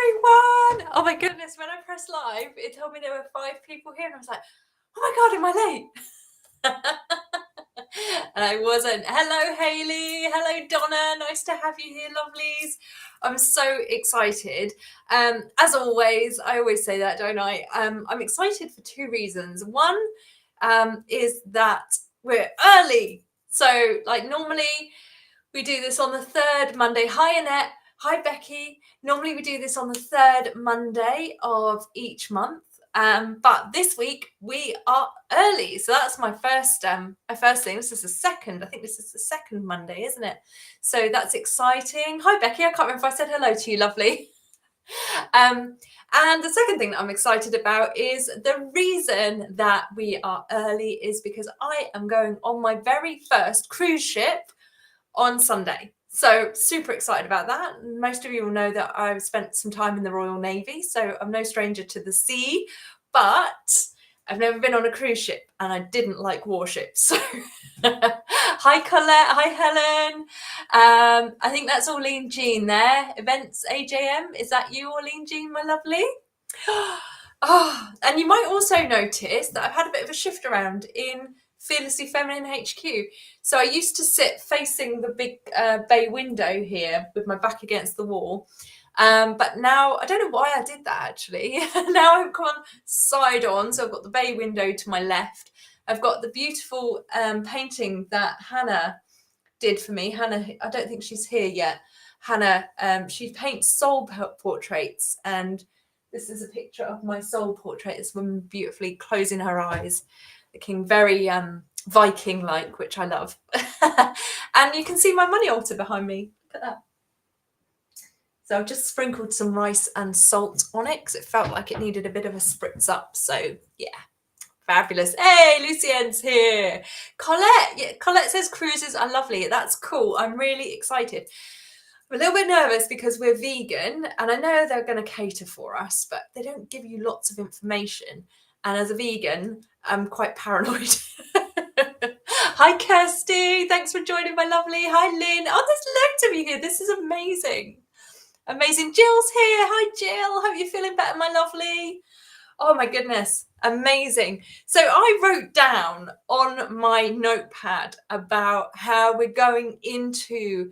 everyone. Oh my goodness, when I pressed live, it told me there were 5 people here and I was like, oh my God, am I late? And I wasn't. Hello, Hayley. Hello, Donna. Nice to have you here, lovelies. I'm so excited. As always, I always say that, don't I? I'm excited for 2 reasons. One is that we're early. So like normally we do this on the 3rd Monday. Hi, Annette. Hi, Becky. Normally we do this on the 3rd Monday of each month. But this week we are early. So that's my first thing. This is the second. I think this is the second Monday, isn't it? So that's exciting. Hi, Becky. I can't remember if I said hello to you, lovely. And the second thing that I'm excited about is the reason that we are early is because I am going on my very first cruise ship on Sunday. So super excited about that. Most of you will know that I've spent some time in the Royal Navy, so I'm no stranger to the sea, but I've never been on a cruise ship and I didn't like warships. So hi Colette, hi Helen. I think that's Orlean Jean there. Events AJM, is that you, Orlean Jean, my lovely? Oh, and you might also notice that I've had a bit of a shift around in Fearlessly Feminine HQ. So I used to sit facing the big bay window here with my back against the wall. But now, I don't know why I did that actually. Now I've gone side on. So I've got the bay window to my left. I've got the beautiful painting that Hannah did for me. Hannah, I don't think she's here yet. Hannah, she paints soul portraits. And this is a picture of my soul portrait. This woman beautifully closing her eyes, looking very Viking-like, which I love. And you can see my money altar behind me. Look at that. So I've just sprinkled some rice and salt on it because it felt like it needed a bit of a spritz up. So yeah, fabulous. Hey, Lucienne's here. Colette, yeah, Colette says cruises are lovely. That's cool. I'm really excited. I'm a little bit nervous because we're vegan and I know they're going to cater for us, but they don't give you lots of information. And as a vegan, I'm quite paranoid. Hi, Kirsty. Thanks for joining, my lovely. Hi, Lynn. Oh, there's loads of you here. This is amazing. Amazing. Jill's here. Hi, Jill. Hope you're feeling better, my lovely. Oh, my goodness. Amazing. So I wrote down on my notepad about how we're going into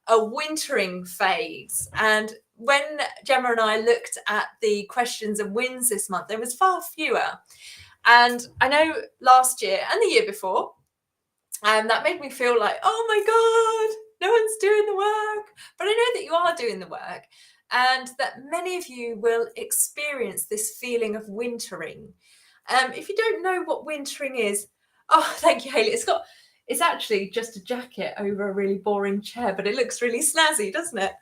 a wintering phase. And when Gemma and I looked at the questions and wins this month, there was far fewer. And I know last year and the year before, that made me feel like, oh my God, no one's doing the work. But I know that you are doing the work and that many of you will experience this feeling of wintering. If you don't know what wintering is, oh, thank you, Hayley. It's actually just a jacket over a really boring chair, but it looks really snazzy, doesn't it?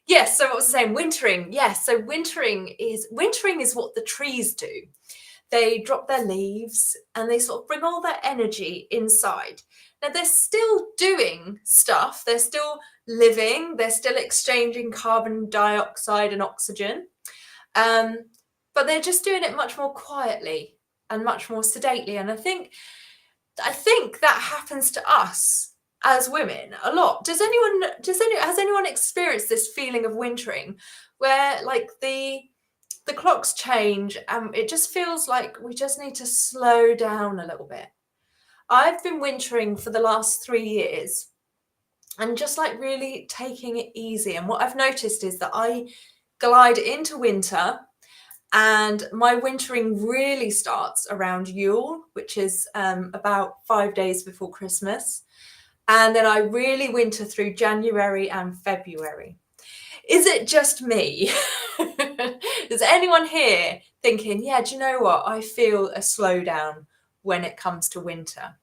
Yes, so what was I saying? Wintering. Yes, so wintering is what the trees do. They drop their leaves and they sort of bring all their energy inside. Now they're still doing stuff. They're still living. They're still exchanging carbon dioxide and oxygen. But they're just doing it much more quietly and much more sedately. And I think that happens to us as women a lot. Has anyone experienced this feeling of wintering where like the clocks change and it just feels like we just need to slow down a little bit? I've been wintering for the last 3 years and just like really taking it easy. And what I've noticed is that I glide into winter and my wintering really starts around Yule, which is about 5 days before Christmas. And then I really winter through January and February. Is it just me? Is anyone here thinking, yeah, do you know what? I feel a slowdown when it comes to winter.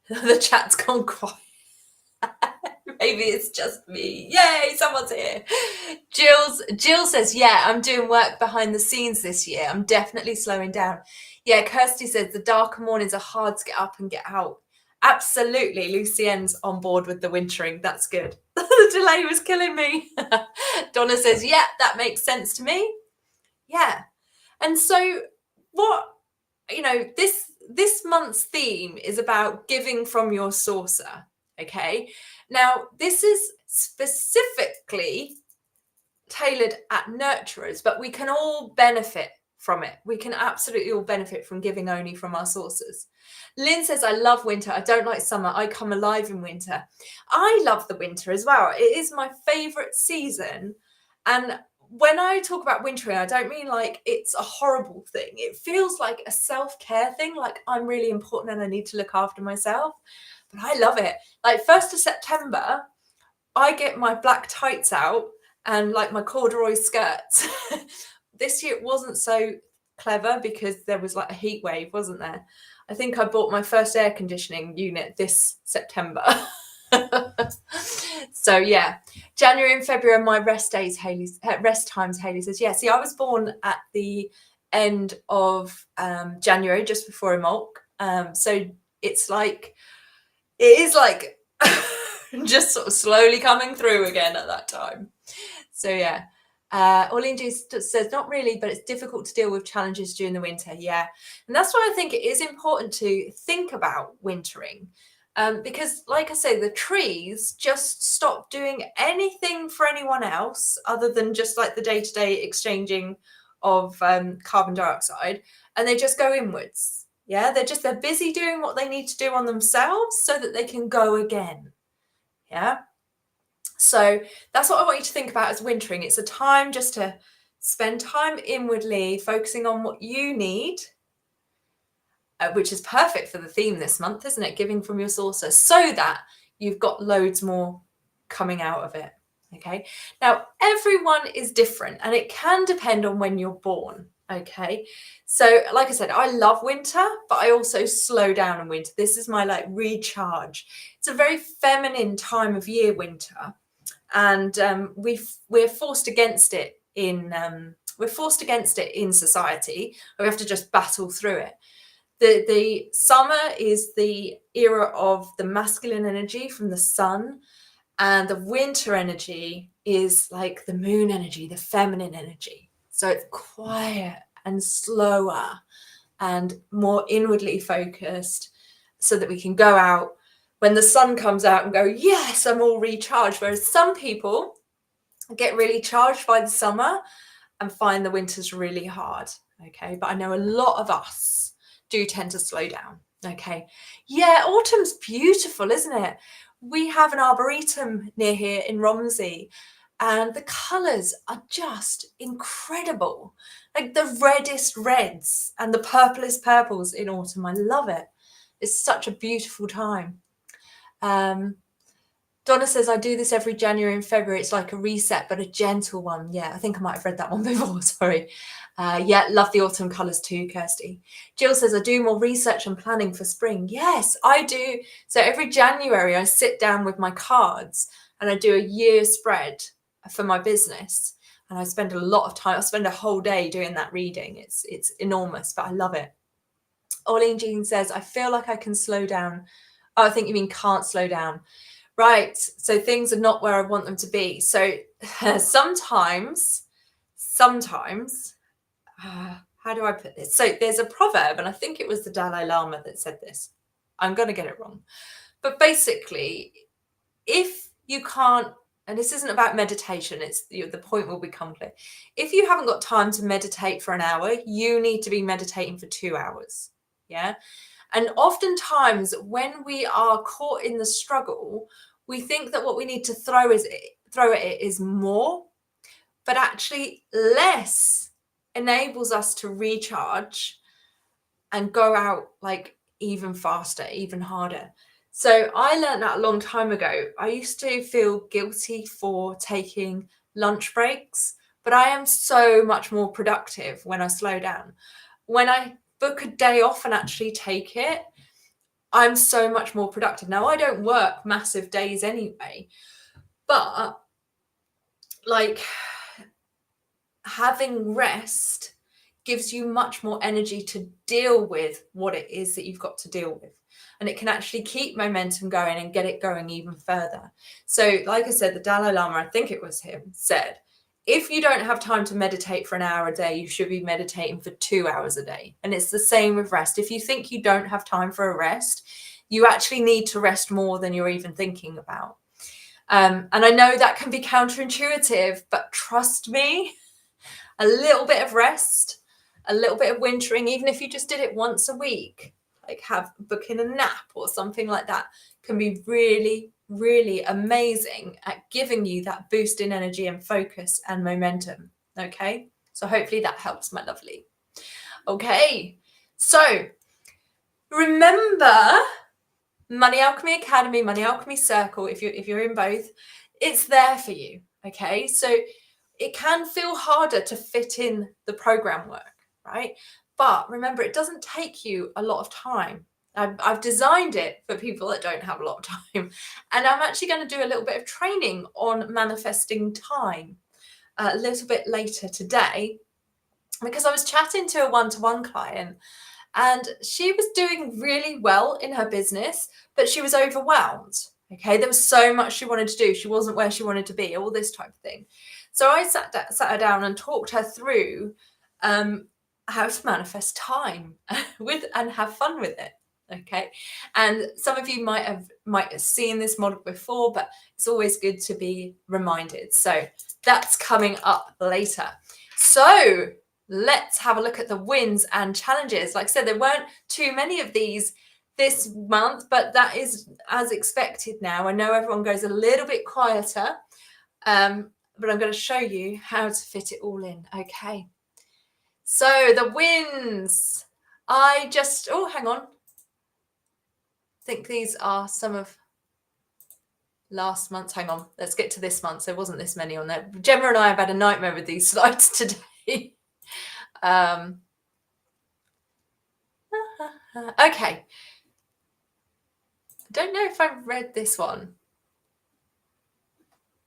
The chat's gone quiet. Maybe it's just me. Yay, someone's here. Jill says, yeah, I'm doing work behind the scenes this year. I'm definitely slowing down. Yeah, Kirsty says the darker mornings are hard to get up and get out. Absolutely. Lucienne's on board with the wintering. That's good. The delay was killing me. Donna says, yeah, that makes sense to me. Yeah. And so this month's theme is about giving from your saucer. Okay. Now, this is specifically tailored at nurturers, but we can all benefit from it. We can absolutely all benefit from giving only from our sources. Lynn says, I love winter. I don't like summer. I come alive in winter. I love the winter as well. It is my favorite season. And when I talk about wintering, I don't mean like it's a horrible thing. It feels like a self-care thing, like I'm really important and I need to look after myself. But I love it. Like 1st of September, I get my black tights out and like my corduroy skirts. This year it wasn't so clever because there was like a heat wave, wasn't there? I think I bought my first air conditioning unit this September. So yeah, January and February are my rest days. Rest times. Haley says, yeah. See, I was born at the end of January, just before Imolc. So it's like, it is like just sort of slowly coming through again at that time. So yeah. Orlean G says, not really, but it's difficult to deal with challenges during the winter. Yeah. And that's why I think it is important to think about wintering. Because like I say, the trees just stop doing anything for anyone else other than just like the day-to-day exchanging of carbon dioxide, and they just go inwards. Yeah, they're busy doing what they need to do on themselves so that they can go again. Yeah. So that's what I want you to think about as wintering. It's a time just to spend time inwardly, focusing on what you need, which is perfect for the theme this month, isn't it? Giving from your sources, so that you've got loads more coming out of it. Okay. Now, everyone is different and it can depend on when you're born. Okay. So like I said, I love winter, but I also slow down in winter. This is my like recharge. It's a very feminine time of year, winter. And we're forced against it in society. We have to just battle through it. The summer is the era of the masculine energy from the sun, and the winter energy is like the moon energy, the feminine energy. So it's quiet and slower and more inwardly focused, so that we can go out when the sun comes out and go, yes, I'm all recharged. Whereas some people get really charged by the summer and find the winters really hard. Okay. But I know a lot of us do tend to slow down. Okay. Yeah. Autumn's beautiful, isn't it? We have an arboretum near here in Romsey, and the colours are just incredible. Like the reddest reds and the purplest purples in autumn. I love it. It's such a beautiful time. Donna says, I do this every January and February. It's like a reset, but a gentle one. Yeah, I think I might have read that one before. Sorry. Yeah, love the autumn colours too, Kirsty. Jill says, I do more research and planning for spring. Yes, I do. So every January, I sit down with my cards and I do a year spread for my business. And I spend a lot of time. I spend a whole day doing that reading. It's enormous, but I love it. Orlean Jean says, I feel like I can slow down. Oh, I think you mean can't slow down. Right. So things are not where I want them to be. So sometimes, how do I put this? So there's a proverb, and I think it was the Dalai Lama that said this. I'm going to get it wrong. But basically, if you can't, and this isn't about meditation, it's the point will become clear. If you haven't got time to meditate for an hour, you need to be meditating for 2 hours. Yeah. And oftentimes when we are caught in the struggle, we think that what we need to throw at it is more, but actually less enables us to recharge and go out like even faster, even harder. So I learned that a long time ago. I used to feel guilty for taking lunch breaks, but I am so much more productive when I slow down. When I book a day off and actually take it, I'm so much more productive. Now, I don't work massive days anyway, but like having rest gives you much more energy to deal with what it is that you've got to deal with. And it can actually keep momentum going and get it going even further. So like I said, the Dalai Lama, I think it was him, said, if you don't have time to meditate for an hour a day, you should be meditating for 2 hours a day. And it's the same with rest. If you think you don't have time for a rest, you actually need to rest more than you're even thinking about. And I know that can be counterintuitive, but trust me, a little bit of rest, a little bit of wintering, even if you just did it once a week, like book in a nap or something like that, can be really, really amazing at giving you that boost in energy and focus and momentum. Okay, so hopefully that helps, my lovely. Okay, so remember Money Alchemy Academy, Money Alchemy Circle, if you're in both, it's there for you. Okay, so it can feel harder to fit in the program work, right? But remember, it doesn't take you a lot of time. I've designed it for people that don't have a lot of time. And I'm actually going to do a little bit of training on manifesting time a little bit later today, because I was chatting to a one-to-one client and she was doing really well in her business, but she was overwhelmed. Okay, there was so much she wanted to do. She wasn't where she wanted to be, all this type of thing. So I sat her down and talked her through how to manifest time and have fun with it. Okay, and some of you might have seen this model before, but it's always good to be reminded. So that's coming up later. So let's have a look at the wins and challenges. Like I said, there weren't too many of these this month, but that is as expected now. I know everyone goes a little bit quieter, but I'm going to show you how to fit it all in. Okay, so the wins. Hang on. I think these are some of last month's. Hang on, let's get to this month. There wasn't this many on there. Gemma and I have had a nightmare with these slides today. Okay. I don't know if I've read this one.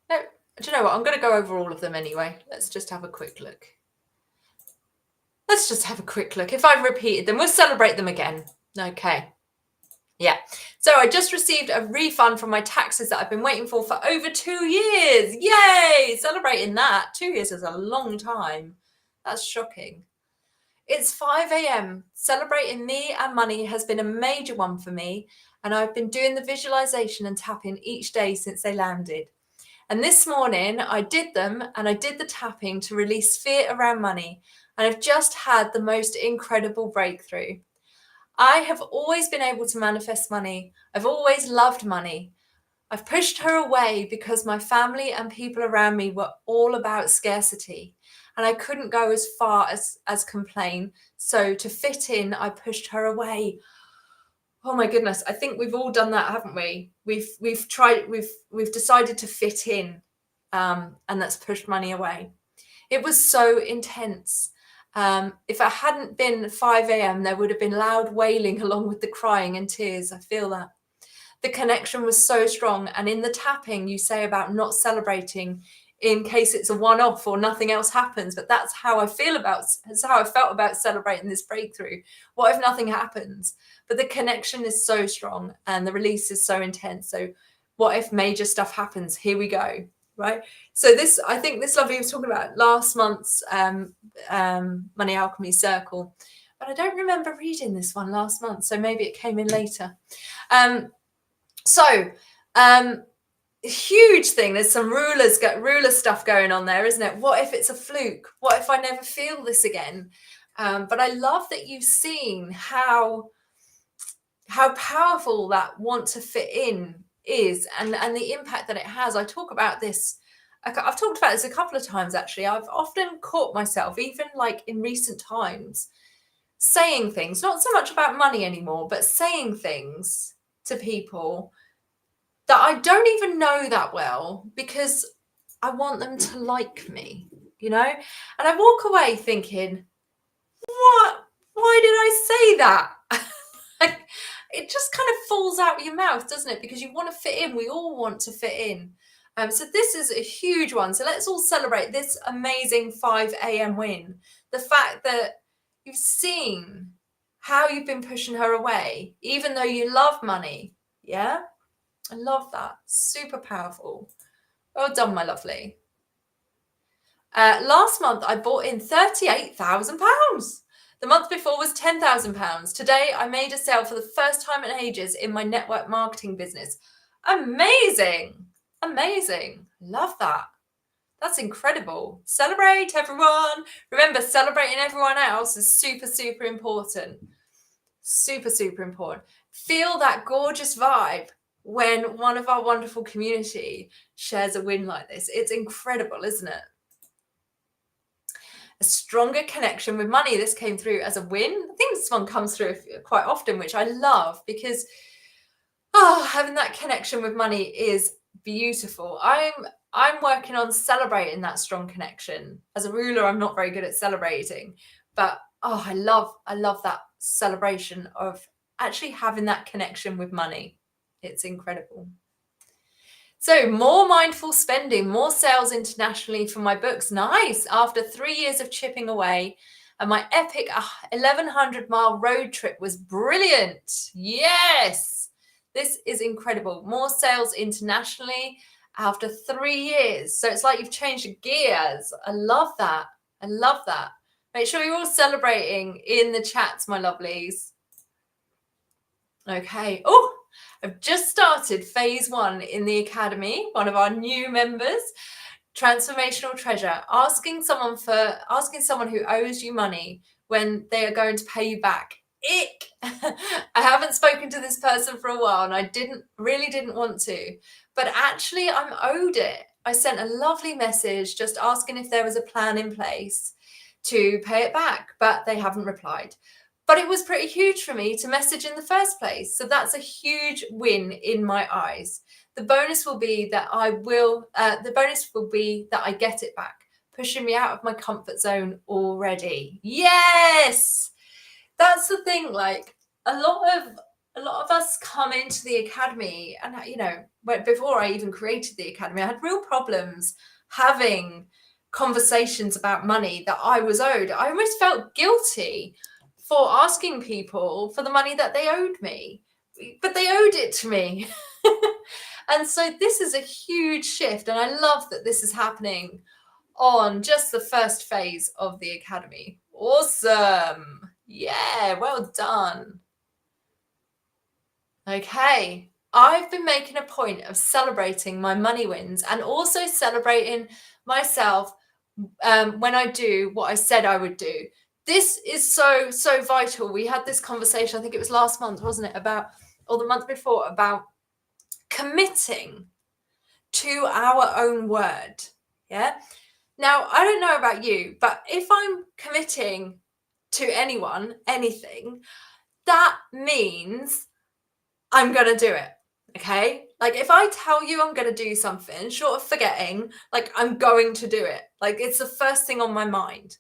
No, do you know what? I'm going to go over all of them anyway. Let's just have a quick look. If I've repeated them, we'll celebrate them again. Okay. Yeah. So I just received a refund from my taxes that I've been waiting for over 2 years. Yay! Celebrating that. 2 years is a long time. That's shocking. It's 5 a.m. Celebrating me and money has been a major one for me, and I've been doing the visualization and tapping each day since they landed. And this morning I did them, and I did the tapping to release fear around money, and I've just had the most incredible breakthrough. I have always been able to manifest money. I've always loved money. I've pushed her away because my family and people around me were all about scarcity, and I couldn't go as far as complain. So to fit in, I pushed her away. Oh my goodness, I think we've all done that, haven't we? We've decided to fit in, and that's pushed money away. It was so intense. If it hadn't been 5 a.m., there would have been loud wailing along with the crying and tears. I feel that. The connection was so strong. And in the tapping, you say about not celebrating in case it's a one-off or nothing else happens. But that's how I felt about celebrating this breakthrough. What if nothing happens? But the connection is so strong and the release is so intense. So what if major stuff happens? Here we go. Right. So I think this lovely was talking about last month's Money Alchemy Circle, but I don't remember reading this one last month. So maybe it came in later. Huge thing. There's some ruler stuff going on there, isn't it? What if it's a fluke? What if I never feel this again? But I love that you've seen how powerful that want to fit in is and the impact that it has. I've talked about this a couple of times, actually. I've often caught myself, even like in recent times, saying things, not so much about money anymore, but saying things to people that I don't even know that well because I want them to like me, and I walk away thinking, why did I say that? It just kind of falls out of your mouth, doesn't it? Because you want to fit in. We all want to fit in. So this is a huge one. So let's all celebrate this amazing 5 a.m. win. The fact that you've seen how you've been pushing her away, even though you love money. Yeah, I love that. Super powerful. Well done, my lovely. Last month, I bought in £38,000. The month before was £10,000. Today, I made a sale for the first time in ages in my network marketing business. Amazing. Amazing. Love that. That's incredible. Celebrate, everyone. Remember, celebrating everyone else is super, super important. Super, super important. Feel that gorgeous vibe when one of our wonderful community shares a win like this. It's incredible, isn't it? A stronger connection with money. This came through as a win. I think this one comes through quite often, which I love because having that connection with money is beautiful. I'm working on celebrating that strong connection. As a ruler, I'm not very good at celebrating, but I love that celebration of actually having that connection with money. It's incredible. So more mindful spending, more sales internationally for my books. Nice. After 3 years of chipping away, and my epic 1,100-mile road trip was brilliant. Yes. This is incredible. More sales internationally after 3 years. So it's like you've changed gears. I love that. I love that. Make sure you're all celebrating in the chats, my lovelies. Okay. Oh, I've just started phase 1 in the Academy, one of our new members, Transformational Treasure, asking someone who owes you money when they are going to pay you back. Ick. I haven't spoken to this person for a while and I really didn't want to, but actually I'm owed it. I sent a lovely message just asking if there was a plan in place to pay it back, but they haven't replied. But it was pretty huge for me to message in the first place. So that's a huge win in my eyes. The bonus will be that I get it back, pushing me out of my comfort zone already. Yes. That's the thing. Like a lot of us come into the Academy and, before I even created the Academy, I had real problems having conversations about money that I was owed. I almost felt guilty for asking people for the money that they owed me, but they owed it to me. And so this is a huge shift. And I love that this is happening on just the first phase of the Academy. Awesome. Yeah, well done. Okay. I've been making a point of celebrating my money wins and also celebrating myself when I do what I said I would do. This is so, so vital. We had this conversation, I think it was last month, wasn't it? Or the month before, about committing to our own word. Yeah. Now, I don't know about you, but if I'm committing to anyone, anything, that means I'm going to do it. Okay. Like if I tell you I'm going to do something, short of forgetting, like I'm going to do it. Like it's the first thing on my mind.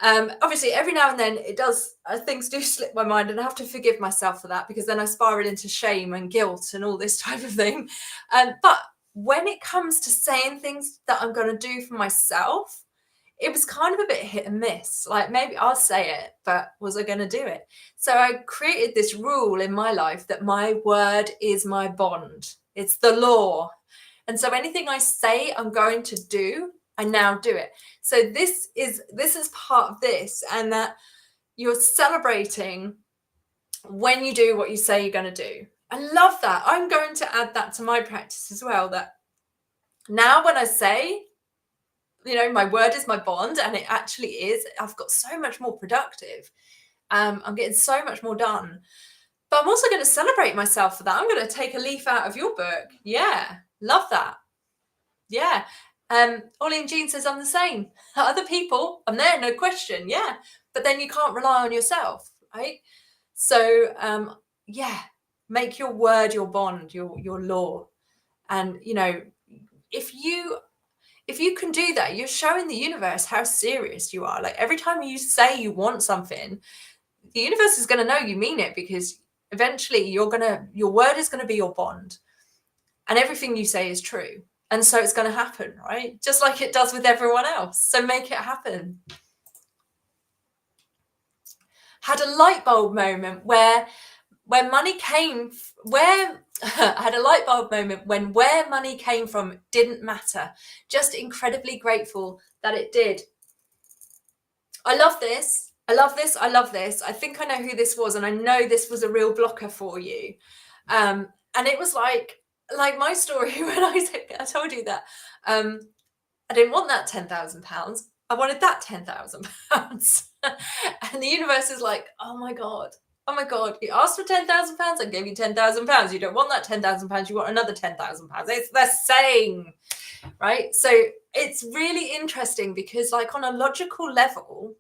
Obviously, every now and then things do slip my mind and I have to forgive myself for that because then I spiral into shame and guilt and all this type of thing. But when it comes to saying things that I'm going to do for myself, it was kind of a bit hit and miss. Like maybe I'll say it, but was I going to do it? So I created this rule in my life that my word is my bond. It's the law. And so anything I say I'm going to do, I now do it. So this is part of this, and that you're celebrating when you do what you say you're going to do. I love that. I'm going to add that to my practice as well, that now when I say, my word is my bond, and it actually is, I've got so much more productive. I'm getting so much more done. But I'm also going to celebrate myself for that. I'm going to take a leaf out of your book. Yeah, love that. Yeah. Ollie Jean says I'm the same. Other people, I'm there, no question. Yeah. But then you can't rely on yourself, right? So, make your word your bond, your law. And, if you can do that, you're showing the universe how serious you are. Like every time you say you want something, the universe is going to know you mean it, because eventually your word is going to be your bond, and everything you say is true. And so it's going to happen, right? Just like it does with everyone else. So make it happen. Had a light bulb moment where money came, I had a light bulb moment when where money came from didn't matter. Just incredibly grateful that it did. I love this. I love this. I love this. I think I know who this was, and I know this was a real blocker for you. And it was like, like my story when I told you that I didn't want that £10,000. I wanted that £10,000. And the universe is like, oh my God, you asked for £10,000. I gave you £10,000. You don't want that £10,000. You want another £10,000. It's the same, right? So it's really interesting because, like, on a logical level,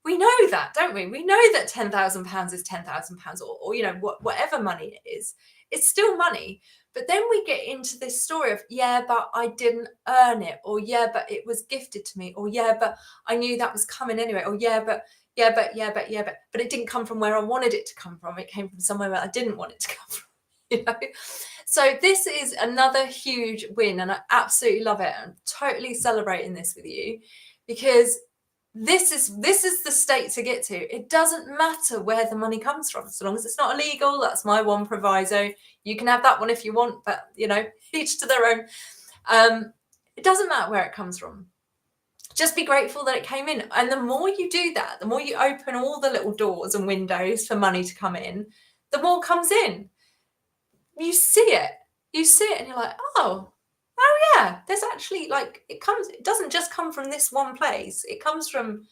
we know that, don't we? We know that £10,000 is £10,000, or you know, whatever money it is, it's still money. But then we get into this story of, yeah, but I didn't earn it, or yeah, but it was gifted to me, or yeah, but I knew that was coming anyway, or yeah, but it didn't come from where I wanted it to come from. It came from somewhere where I didn't want it to come from. You know? So this is another huge win, and I absolutely love it. I'm totally celebrating this with you because this is the state to get to. It doesn't matter where the money comes from, so long as it's not illegal. That's my one proviso. You can have that one if you want, but you know, each to their own. It doesn't matter where it comes from. Just be grateful that it came in. And the more you do that, the more you open all the little doors and windows for money to come in, the more comes in. You see it, and you're like, oh yeah, there's actually, like, it doesn't just come from this one place, it comes from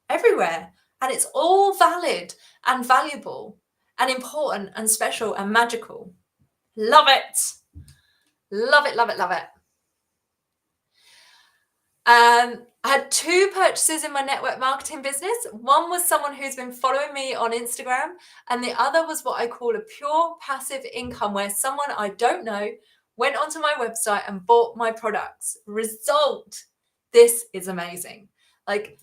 everywhere, and it's all valid and valuable and important and special and magical. Love it. I had 2 purchases in my network marketing business. One was someone who's been following me on Instagram, and the other was what I call a pure passive income, where someone I don't know went onto my website and bought my products. Result, this is amazing. Like,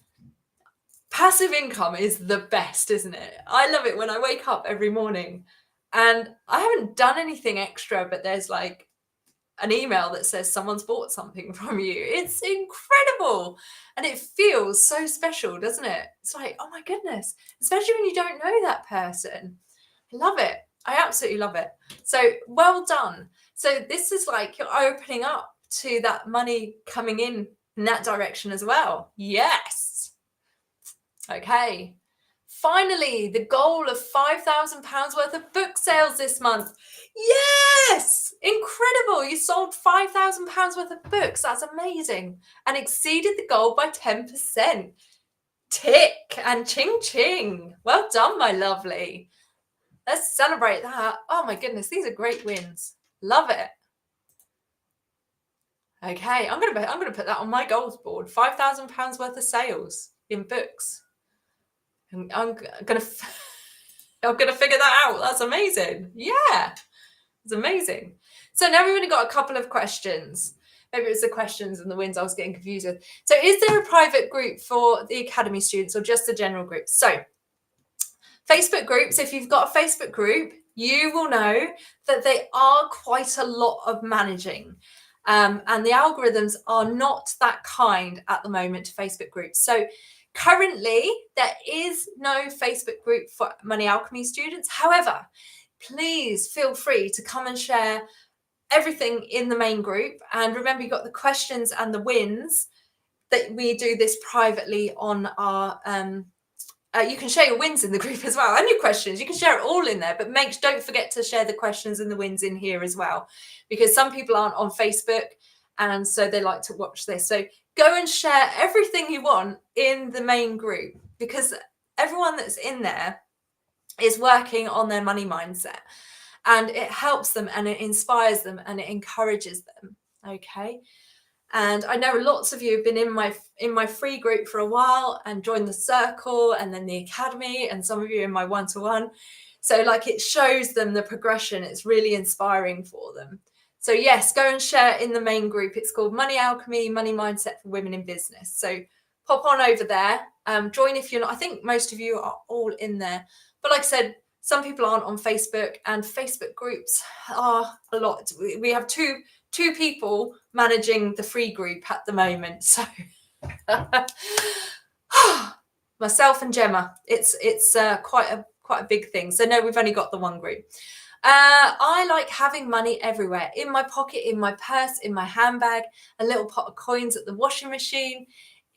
passive income is the best, isn't it? I love it when I wake up every morning and I haven't done anything extra, but there's like an email that says someone's bought something from you. It's incredible. And it feels so special, doesn't it? It's like, oh my goodness, especially when you don't know that person. I love it. I absolutely love it. So well done. So this is like you're opening up to that money coming in that direction as well. Yes. Okay. Finally, the goal of £5,000 worth of book sales this month. Yes! Incredible. You sold £5,000 worth of books. That's amazing. And exceeded the goal by 10%. Tick and ching ching. Well done, my lovely. Let's celebrate that. Oh my goodness, these are great wins. Love it. Okay, I'm gonna put that on my goals board. £5,000 worth of sales in books. I'm gonna figure that out. That's amazing. Yeah, it's amazing. So now we've only got a couple of questions. Maybe it was the questions and the wins I was getting confused with. So is there a private group for the Academy students or just a general group? So Facebook groups, if you've got a Facebook group, you will know that they are quite a lot of managing. And the algorithms are not that kind at the moment to Facebook groups. So currently, there is no Facebook group for Money Alchemy students. However, please feel free to come and share everything in the main group. And remember, you've got the questions and the wins that we do this privately on our you can share your wins in the group as well, and your questions. You can share it all in there, but don't forget to share the questions and the wins in here as well, because some people aren't on Facebook, and so they like to watch this. So go and share everything you want in the main group, because everyone that's in there is working on their money mindset, and it helps them and it inspires them and it encourages them. Okay. And I know lots of you have been in my free group for a while and joined the circle and then the academy, and some of you in my one-to-one. So like, it shows them the progression. It's really inspiring for them. So yes, go and share in the main group. It's called Money Alchemy, Money Mindset for Women in Business. So pop on over there. Join if you're not. I think most of you are all in there. But like I said, some people aren't on Facebook, and Facebook groups are a lot. We have two people managing the free group at the moment. So myself and Gemma, it's quite a big thing. So no, we've only got the one group. I like having money everywhere, in my pocket, in my purse, in my handbag, a little pot of coins at the washing machine.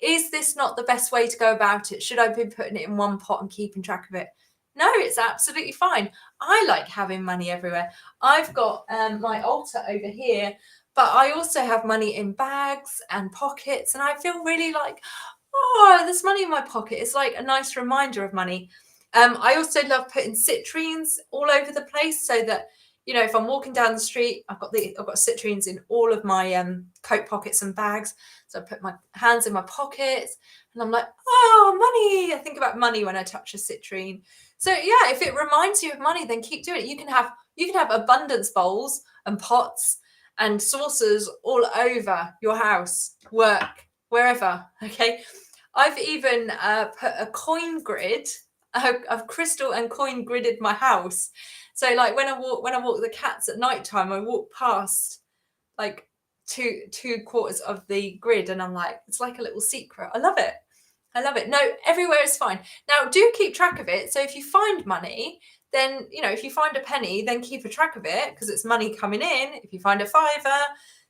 Is this not the best way to go about it? Should I be putting it in one pot and keeping track of it? No, it's absolutely fine. I like having money everywhere. I've got my altar over here, but I also have money in bags and pockets, and I feel really like, oh, there's money in my pocket. It's like a nice reminder of money. I also love putting citrines all over the place so that, you know, if I'm walking down the street, I've got citrines in all of my coat pockets and bags. So I put my hands in my pockets and I'm like, oh, money. I think about money when I touch a citrine. So yeah, if it reminds you of money, then keep doing it. You can have abundance bowls and pots and saucers all over your house, work, wherever. Okay. I've even put a coin grid. I've crystal and coin gridded my house. So like when I walk the cats at night time, I walk past like two quarters of the grid, and I'm like, it's like a little secret. I love it. I love it. No, everywhere is fine. Now, do keep track of it. So if you find money, then, you know, if you find a penny, then keep a track of it because it's money coming in. If you find a fiver,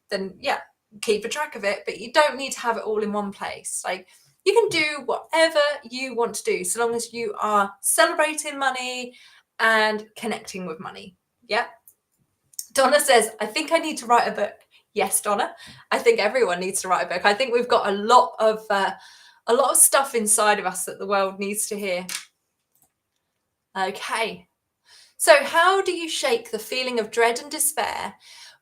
then yeah, keep a track of it. But you don't need to have it all in one place. Like you can do whatever you want to do so long as you are celebrating money and connecting with money. Yeah. Donna says, I think I need to write a book. Yes, Donna. I think everyone needs to write a book. I think we've got a lot of stuff inside of us that the world needs to hear. Okay. So how do you shake the feeling of dread and despair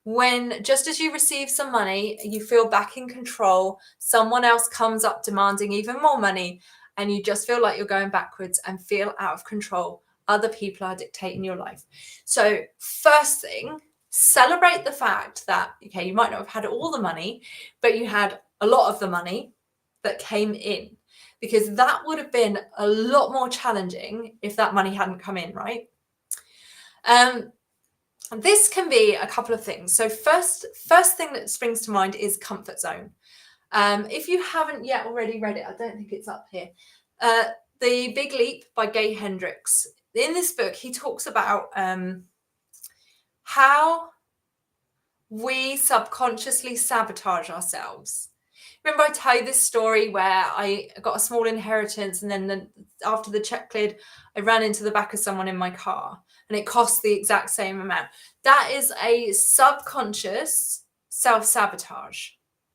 when just as you receive some money, you feel back in control, someone else comes up demanding even more money, and you just feel like you're going backwards and feel out of control? Other people are dictating your life. So first thing, celebrate the fact that, okay, you might not have had all the money, but you had a lot of the money that came in, because that would have been a lot more challenging if that money hadn't come in, right? This can be a couple of things. So first thing that springs to mind is comfort zone. If you haven't yet already read it, I don't think it's up here. The Big Leap by Gay Hendricks. In this book, he talks about how we subconsciously sabotage ourselves. Remember I tell you this story where I got a small inheritance, and then after the check cleared, I ran into the back of someone in my car and it cost the exact same amount. That is a subconscious self-sabotage,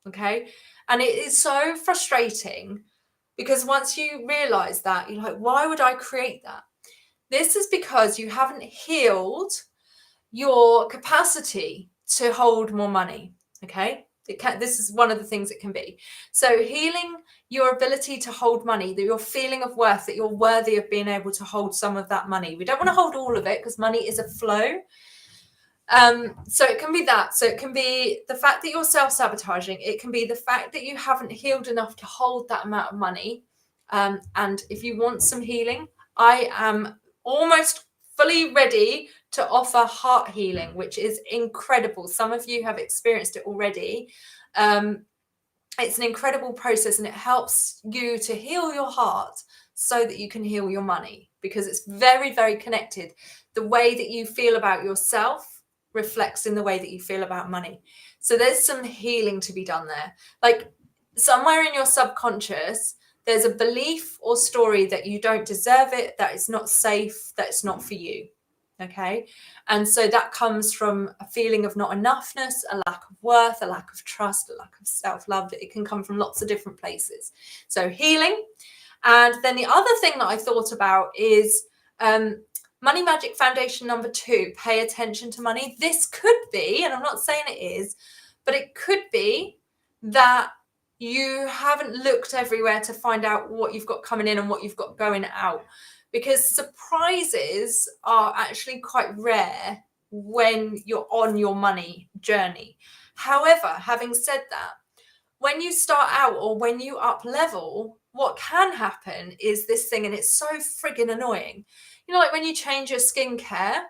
okay? And it is so frustrating because once you realize that, you're like, why would I create that? This is because you haven't healed your capacity to hold more money, okay? This is one of the things it can be. So healing your ability to hold money, your feeling of worth, that you're worthy of being able to hold some of that money. We don't want to hold all of it because money is a flow. So it can be that. So it can be the fact that you're self-sabotaging. It can be the fact that you haven't healed enough to hold that amount of money. And if you want some healing, I am almost fully ready to offer heart healing, which is incredible. Some of you have experienced it already. It's an incredible process, and it helps you to heal your heart so that you can heal your money, because it's very, very connected. The way that you feel about yourself reflects in the way that you feel about money. So there's some healing to be done there. Like somewhere in your subconscious, there's a belief or story that you don't deserve it, that it's not safe, that it's not for you. Okay. And so that comes from a feeling of not enoughness, a lack of worth, a lack of trust, a lack of self-love. It can come from lots of different places. So healing. And then the other thing that I thought about is Money Magic Foundation number 2, pay attention to money. This could be, and I'm not saying it is, but it could be that you haven't looked everywhere to find out what you've got coming in and what you've got going out, because surprises are actually quite rare when you're on your money journey. However, having said that, when you start out or when you up level, what can happen is this thing, and it's so friggin' annoying. You know, like when you change your skincare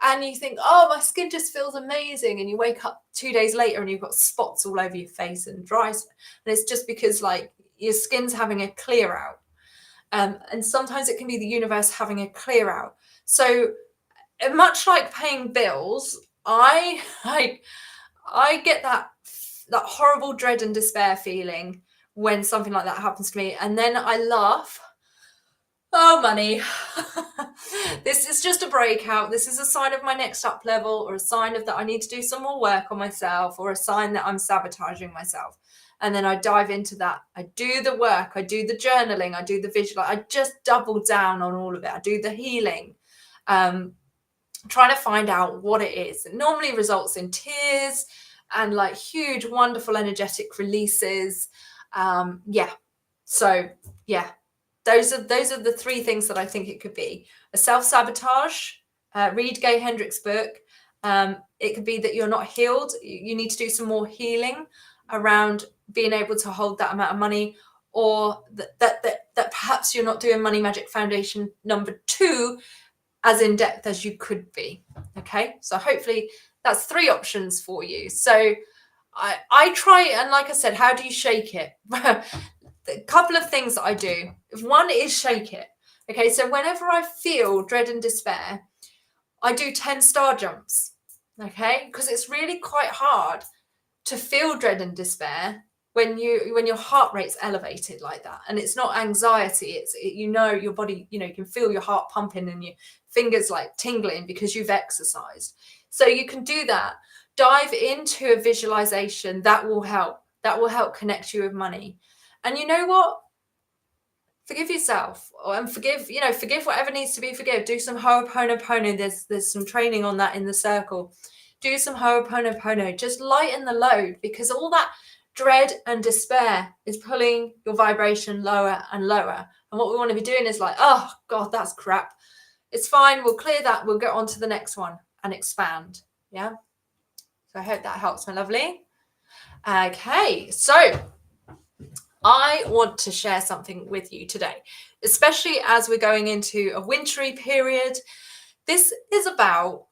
and you think, oh, my skin just feels amazing, and you wake up 2 days later and you've got spots all over your face and dry, and it's just because like your skin's having a clear out. And sometimes it can be the universe having a clear out. So much like paying bills, I get that horrible dread and despair feeling when something like that happens to me, and then I laugh. Oh, money. This is just a breakout. This is a sign of my next up level, or a sign of that I need to do some more work on myself, or a sign that I'm sabotaging myself. And then I dive into that. I do the work. I do the journaling. I do the visual. I just double down on all of it. I do the healing, trying to find out what it is. It normally results in tears and like huge, wonderful, energetic releases. Yeah. So yeah. Those are the three things that I think it could be. A self-sabotage, read Gay Hendricks' book. It could be that you're not healed. You need to do some more healing around being able to hold that amount of money, or that perhaps you're not doing Money Magic Foundation number 2 as in depth as you could be. Okay, so hopefully that's 3 options for you. So I try, and like I said, how do you shake it? A couple of things that I do. One is shake it. Okay, so whenever I feel dread and despair, I do 10 star jumps. Okay, because it's really quite hard to feel dread and despair when your heart rate's elevated like that, and it's not anxiety. It's your body, you can feel your heart pumping and your fingers like tingling because you've exercised. So you can do that. Dive into a visualization that will help. That will help connect you with money. And you know what? Forgive yourself, and forgive whatever needs to be forgiven. Do some Ho'oponopono. There's some training on that in the circle. Do some Ho'oponopono. Just lighten the load, because all that dread and despair is pulling your vibration lower and lower. And what we want to be doing is like, oh God, that's crap. It's fine. We'll clear that. We'll get on to the next one and expand. Yeah. So I hope that helps, my lovely. Okay. So I want to share something with you today, especially as we're going into a wintry period. This is about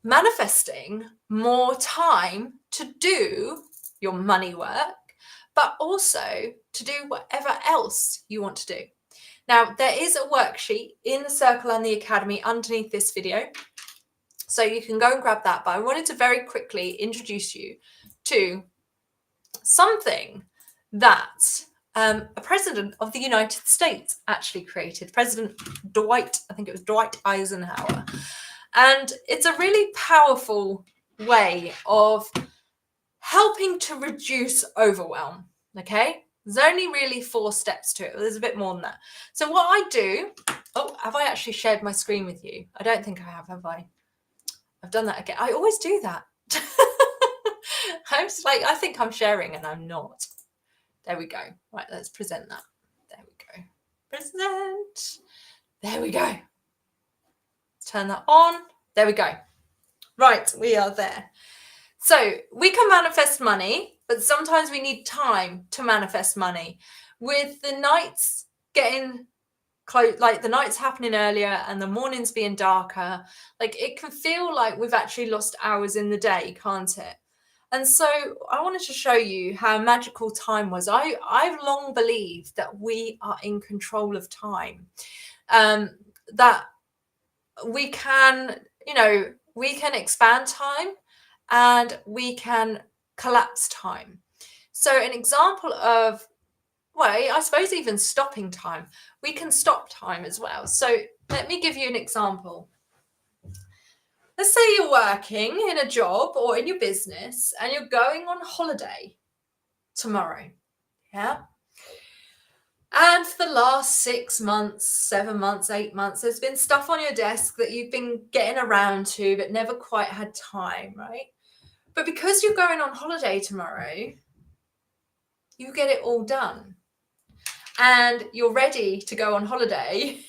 manifesting more time to do your money work, but also to do whatever else you want to do. Now, there is a worksheet in the circle and the academy underneath this video, so you can go and grab that. But I wanted to very quickly introduce you to something that a president of the United States actually created, President Dwight Eisenhower. And it's a really powerful way of helping to reduce overwhelm. Okay, there's only really 4 steps to it. There's a bit more than that. So what I do, have I actually shared my screen with you? I don't think I have I? I've done that again. I always do that. I'm just like, I think I'm sharing and I'm not. There we go. Right, let's present that. There we go. Present. There we go. Turn that on. There we go. Right, we are there. So we can manifest money, but sometimes we need time to manifest money. With the nights getting close, like the nights happening earlier and the mornings being darker, like it can feel like we've actually lost hours in the day, can't it? And so I wanted to show you how magical time was. I've long believed that we are in control of time, that we can, we can expand time and we can collapse time. So an example of, well, I suppose even stopping time, we can stop time as well. So let me give you an example. Let's say you're working in a job or in your business and you're going on holiday tomorrow. Yeah. And for the last 6 months, 7 months, 8 months, there's been stuff on your desk that you've been getting around to, but never quite had time, right? But because you're going on holiday tomorrow, you get it all done. And you're ready to go on holiday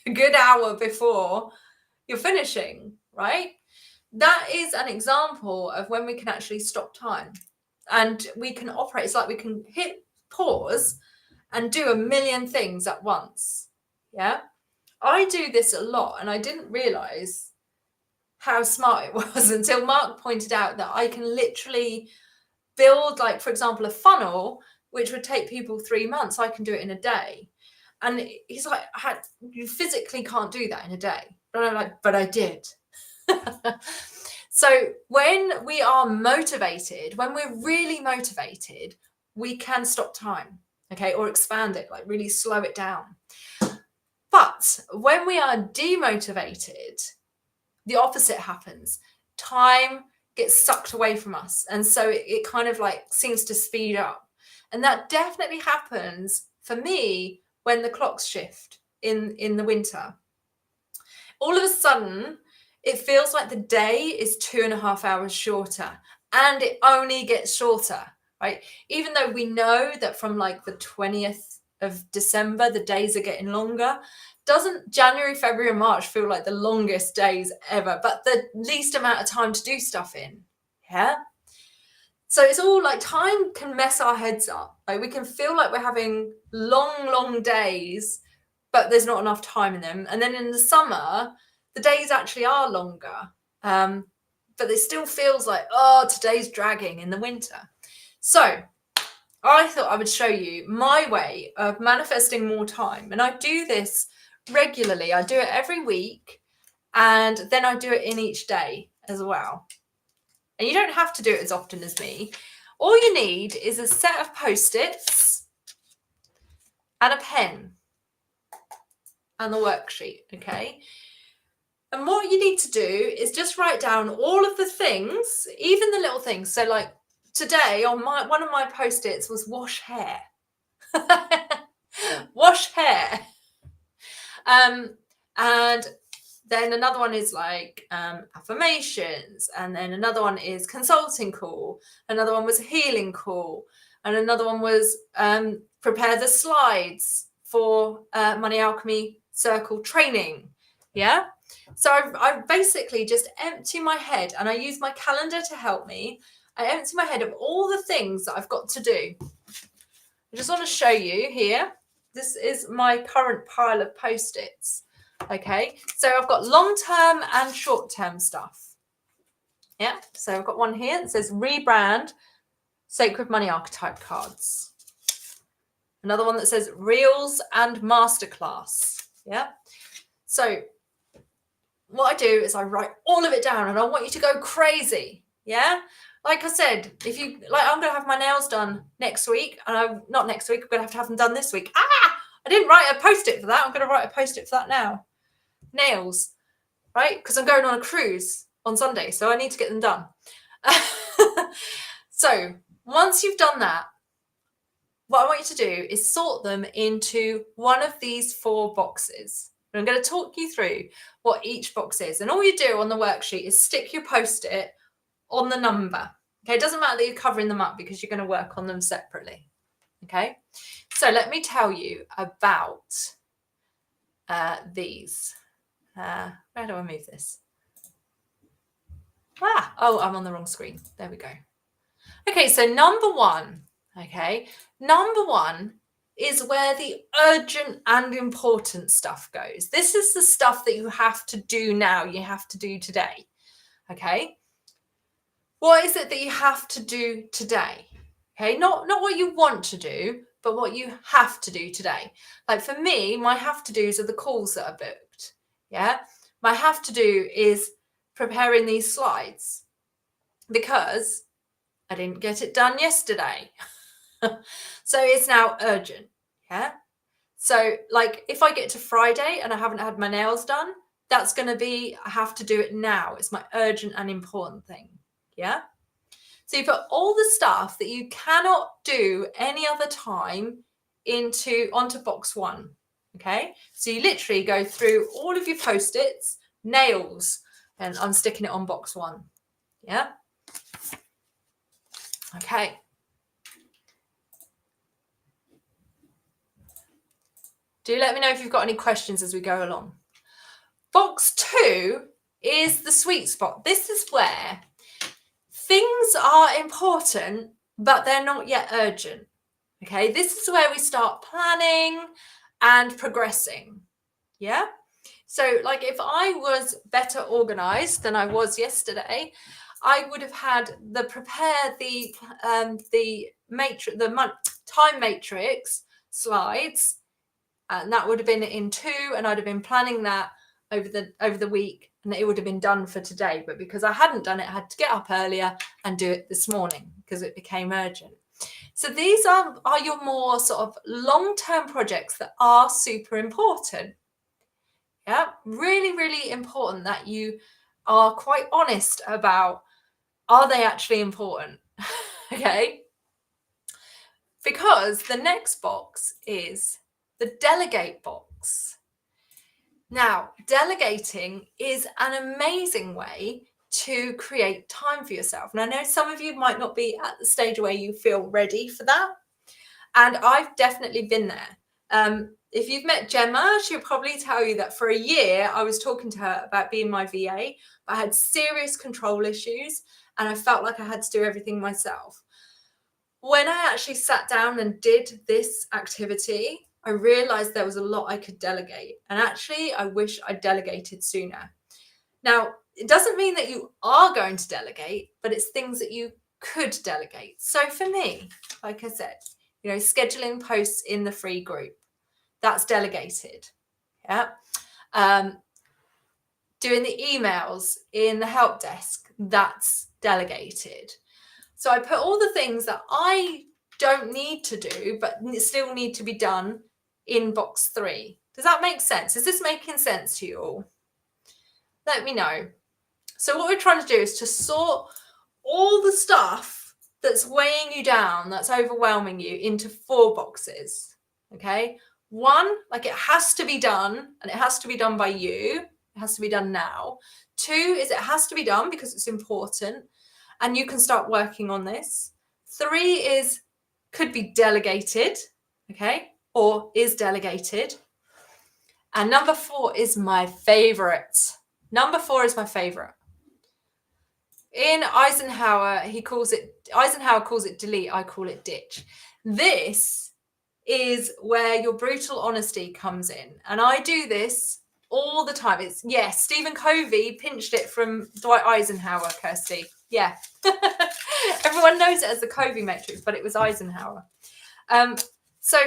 a good hour before you're finishing, right? That is an example of when we can actually stop time and we can operate. It's like we can hit pause and do a million things at once. Yeah. I do this a lot and I didn't realize how smart it was until Mark pointed out that I can literally build, like, for example, a funnel, which would take people 3 months. I can do it in a day. And he's like, you physically can't do that in a day. But I'm like, but I did. So when we are motivated, when we're really motivated, we can stop time, okay, or expand it, like really slow it down. But when we are demotivated, the opposite happens. Time gets sucked away from us. And so it kind of like seems to speed up. And that definitely happens for me when the clocks shift in the winter. All of a sudden, it feels like the day is 2.5 hours shorter, and it only gets shorter, right? Even though we know that from like the 20th of December, the days are getting longer, doesn't January, February, and March feel like the longest days ever, but the least amount of time to do stuff in? Yeah. So it's all like time can mess our heads up. Like we can feel like we're having long days, but there's not enough time in them. And then in the summer, the days actually are longer, but it still feels like, oh, today's dragging in the winter. So I thought I would show you my way of manifesting more time. And I do this regularly. I do it every week, and then I do it in each day as well. And you don't have to do it as often as me. All you need is a set of Post-its and a pen and the worksheet, okay? And what you need to do is just write down all of the things, even the little things. So like today on one of my Post-its was wash hair. Wash hair. And then another one is like affirmations, and then another one is consulting call, another one was a healing call, and another one was prepare the slides for Money Alchemy Circle training. Yeah, so I basically just empty my head, and I use my calendar to help me. I empty my head of all the things that I've got to do. I just want to show you here. This is my current pile of Post-its. Okay, so I've got long-term and short-term stuff. Yeah, so I've got one here that says rebrand Sacred Money Archetype cards. Another one that says Reels and Masterclass. Yeah, so what I do is I write all of it down, and I want you to go crazy. Yeah, like I said, if you like, I'm going to have my nails done next week, and not next week, I'm going to have them done this week. I didn't write a Post-it for that. I'm going to write a Post-it for that now. Nails, right? Because I'm going on a cruise on Sunday, so I need to get them done. So once you've done that, what I want you to do is sort them into one of these 4 boxes. And I'm going to talk you through what each box is. And all you do on the worksheet is stick your Post-it on the number. Okay, it doesn't matter that you're covering them up because you're going to work on them separately. Okay, so let me tell you about these. Where do I move this? Oh, I'm on the wrong screen. There we go. Okay, so number 1. Okay, number 1 is where the urgent and important stuff goes. This is the stuff that you have to do now. You have to do today. Okay, what is it that you have to do today? Okay, not what you want to do, but what you have to do today. Like for me, my have to do's are the calls that are booked. Yeah, my have to do is preparing these slides because I didn't get it done yesterday. So it's now urgent. Yeah, so like if I get to Friday and I haven't had my nails done, that's going to be, I have to do it now. It's my urgent and important thing. Yeah, so you put all the stuff that you cannot do any other time onto box 1. Okay, so you literally go through all of your Post-its, nails, and I'm sticking it on box 1. Yeah, okay. Do let me know if you've got any questions as we go along. Box 2 is the sweet spot. This is where things are important, but they're not yet urgent. Okay, this is where we start planning and progressing. Yeah, so like if I was better organized than I was yesterday, I would have had prepare the time matrix slides, and that would have been in 2, and I'd have been planning that over the week, and it would have been done for today. But because I hadn't done it, I had to get up earlier and do it this morning because it became urgent. So these are your more sort of long-term projects that are super important. Yeah, really, really important that you are quite honest about, are they actually important? Okay. Because the next box is the delegate box. Now, delegating is an amazing way to create time for yourself. And I know some of you might not be at the stage where you feel ready for that. And I've definitely been there. If you've met Gemma, she'll probably tell you that for a year, I was talking to her about being my VA. I had serious control issues and I felt like I had to do everything myself. When I actually sat down and did this activity, I realized there was a lot I could delegate. And actually, I wish I delegated sooner. Now, it doesn't mean that you are going to delegate, but it's things that you could delegate. So for me, like I said, scheduling posts in the free group, that's delegated. Yeah. Doing the emails in the help desk, that's delegated. So I put all the things that I don't need to do, but still need to be done in box 3. Does that make sense? Is this making sense to you all? Let me know. So what we're trying to do is to sort all the stuff that's weighing you down, that's overwhelming you, into 4 boxes. Okay. 1, like it has to be done, and it has to be done by you. It has to be done now. 2 is it has to be done because it's important and you can start working on this. 3 is could be delegated, okay, or is delegated. And number 4 is my favorite. Number 4 is my favorite. In Eisenhower, Eisenhower calls it delete, I call it ditch. This is where your brutal honesty comes in. And I do this all the time. Stephen Covey pinched it from Dwight Eisenhower, Kirsty. Yeah. Everyone knows it as the Covey matrix, but it was Eisenhower. So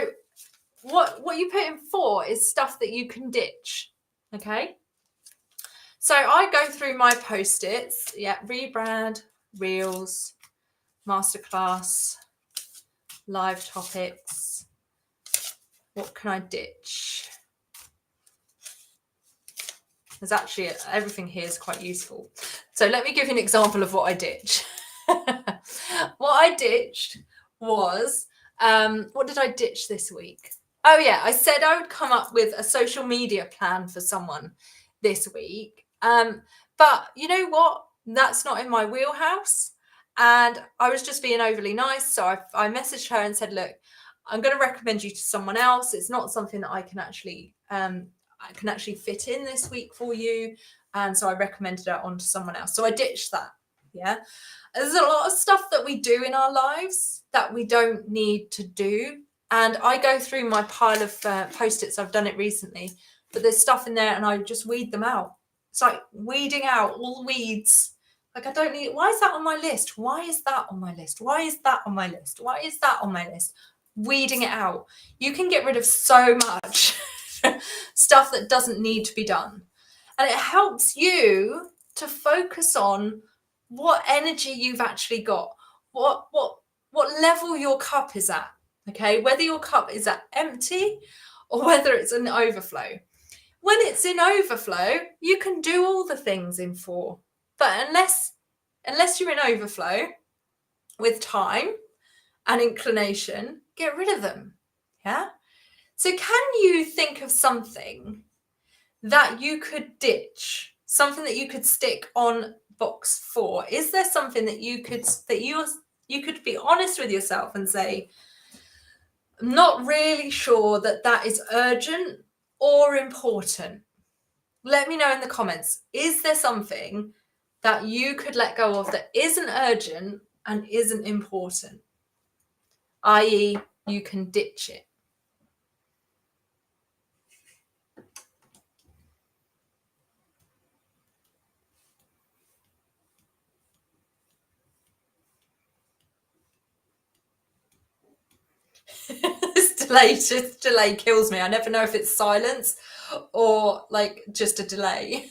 what you put in 4 is stuff that you can ditch. Okay. So I go through my post-its. Yeah, rebrand, reels, masterclass, live topics. What can I ditch? There's actually everything here is quite useful. So let me give you an example of what I ditched. What I ditched was, what did I ditch this week? Oh yeah, I said I would come up with a social media plan for someone this week. But you know what? That's not in my wheelhouse. And I was just being overly nice. So I messaged her and said, look, I'm going to recommend you to someone else. It's not something that I can actually fit in this week for you. And so I recommended it on to someone else. So I ditched that. Yeah. There's a lot of stuff that we do in our lives that we don't need to do. And I go through my pile of post-its. I've done it recently, but there's stuff in there and I just weed them out. It's like weeding out all the weeds. Like I don't need, why is that on my list? Why is that on my list? Why is that on my list? Why is that on my list? Weeding it out. You can get rid of so much stuff that doesn't need to be done. And it helps you to focus on what energy you've actually got, what level your cup is at. Okay, whether your cup is at empty or whether it's an overflow. When it's in overflow, you can do all the things in 4. But unless you're in overflow with time and inclination, get rid of them. Yeah. So can you think of something that you could ditch, something that you could stick on box 4? Is there something that you could be honest with yourself and say, I'm not really sure that is urgent or important? Let me know in the comments. Is there something that you could let go of that isn't urgent and isn't important? i.e., you can ditch it. This delay kills me. I never know if it's silence or like just a delay.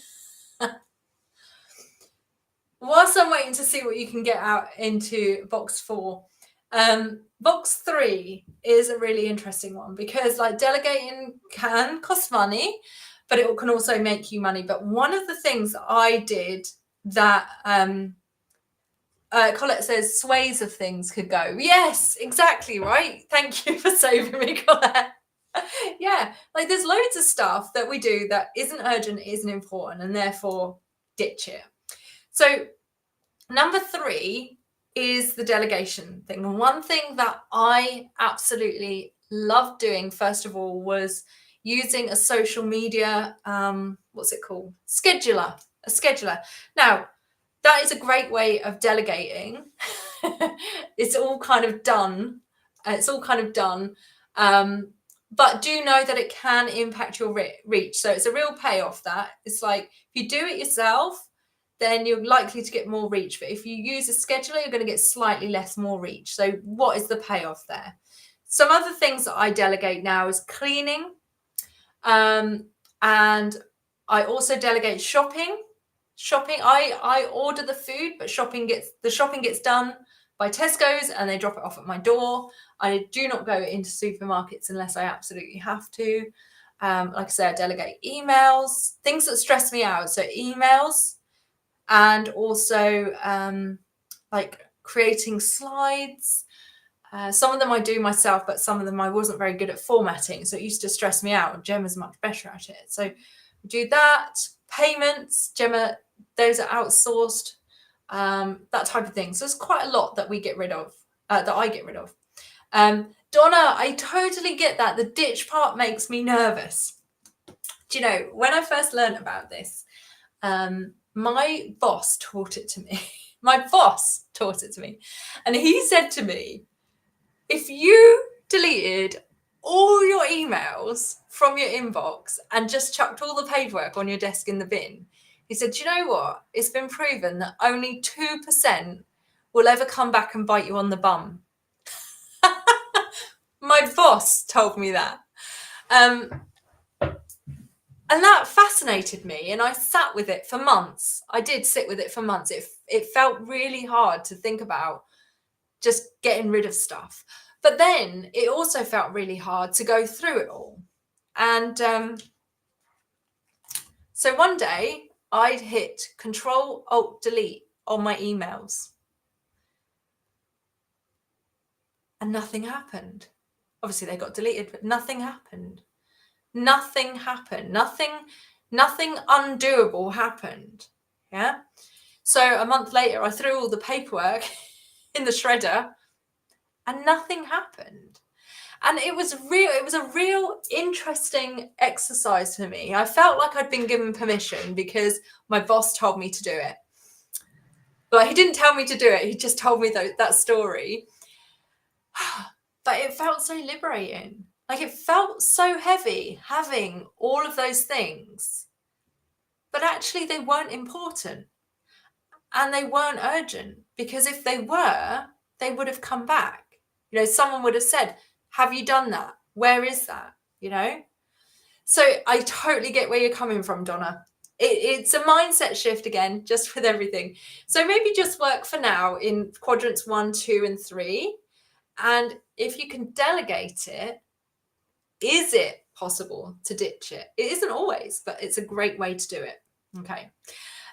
Whilst I'm waiting to see what you can get out into box 4, box 3 is a really interesting one because like delegating can cost money, but it can also make you money. But one of the things that I did that Colette says sways of things could go. Yes, exactly, right? Thank you for saving me, Colette. Yeah, like there's loads of stuff that we do that isn't urgent, isn't important, and therefore ditch it. So number 3 is the delegation thing. And one thing that I absolutely loved doing, first of all, was using a social media, what's it called? A scheduler. Now, that is a great way of delegating. It's all kind of done. But do know that it can impact your reach. So it's a real payoff. That it's like if you do it yourself, then you're likely to get more reach. But if you use a scheduler, you're going to get slightly more reach. So what is the payoff there? Some other things that I delegate now is cleaning. And I also delegate shopping. I order the food, but shopping gets done by Tesco's and they drop it off at my door. I do not go into supermarkets unless I absolutely have to. Like I say, I delegate emails, things that stress me out. So emails, and also like creating slides. Some of them I do myself, but some of them I wasn't very good at formatting. So it used to stress me out. Gemma's much better at it. So we do that. Payments, Gemma, those are outsourced, that type of thing. So there's quite a lot that we get rid of, that I get rid of. Donna, I totally get that. The ditch part makes me nervous. Do you know, when I first learned about this, my boss taught it to me. And he said to me, if you deleted all your emails from your inbox and just chucked all the paperwork on your desk in the bin, he said, do you know what? It's been proven that only 2% will ever come back and bite you on the bum. My boss told me that. And that fascinated me, and I sat with it for months. I did sit with it for months. It felt really hard to think about just getting rid of stuff. But then it also felt really hard to go through it all. And so one day I'd hit Control-Alt-Delete on my emails. And nothing happened. Obviously they got deleted, but nothing happened. Nothing happened. Nothing undoable happened. Yeah. So a month later, I threw all the paperwork in the shredder and nothing happened. And it was a real interesting exercise for me. I felt like I'd been given permission because my boss told me to do it. But he didn't tell me to do it. He just told me that story. But it felt so liberating. Like it felt so heavy having all of those things. But actually they weren't important. And they weren't urgent, because if they were, they would have come back. You know, someone would have said, have you done that? Where is that? You know? So I totally get where you're coming from, Donna. It's a mindset shift again, just with everything. So maybe just work for now in quadrants 1, 2, and 3. And if you can delegate it, is it possible to ditch it? It isn't always, but it's a great way to do it. Okay.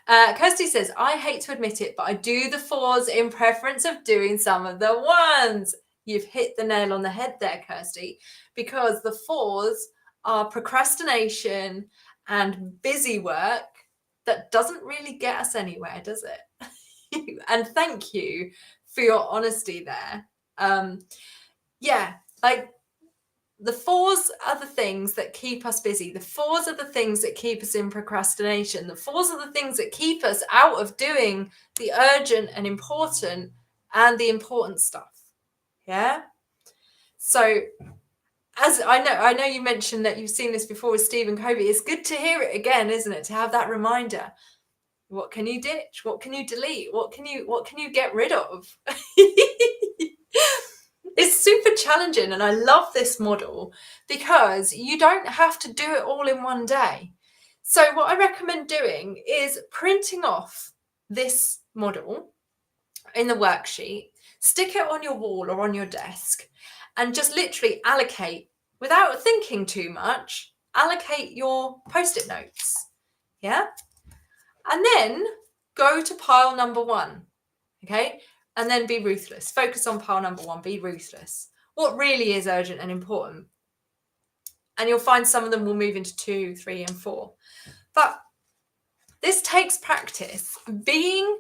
Kirsty says, I hate to admit it, but I do the 4s in preference of doing some of the 1s. You've hit the nail on the head there, Kirsty, because the 4s are procrastination and busy work that doesn't really get us anywhere, does it? And thank you for your honesty there. Yeah, like the 4s are the things that keep us busy. The 4s are the things that keep us in procrastination. The 4s are the things that keep us out of doing the urgent and important and the important stuff. Yeah. So as I know you mentioned that you've seen this before with Stephen Covey. It's good to hear it again, isn't it? To have that reminder. What can you ditch? What can you delete? What can you get rid of? It's super challenging, and I love this model because you don't have to do it all in one day. So what I recommend doing is printing off this model in the worksheet, stick it on your wall or on your desk, and just literally allocate, without thinking too much, allocate your post-it notes. Yeah. And then go to pile number 1. Okay. And then be ruthless. Focus on pile number 1. Be ruthless. What really is urgent and important. And you'll find some of them will move into 2, 3, and 4. But this takes practice. Being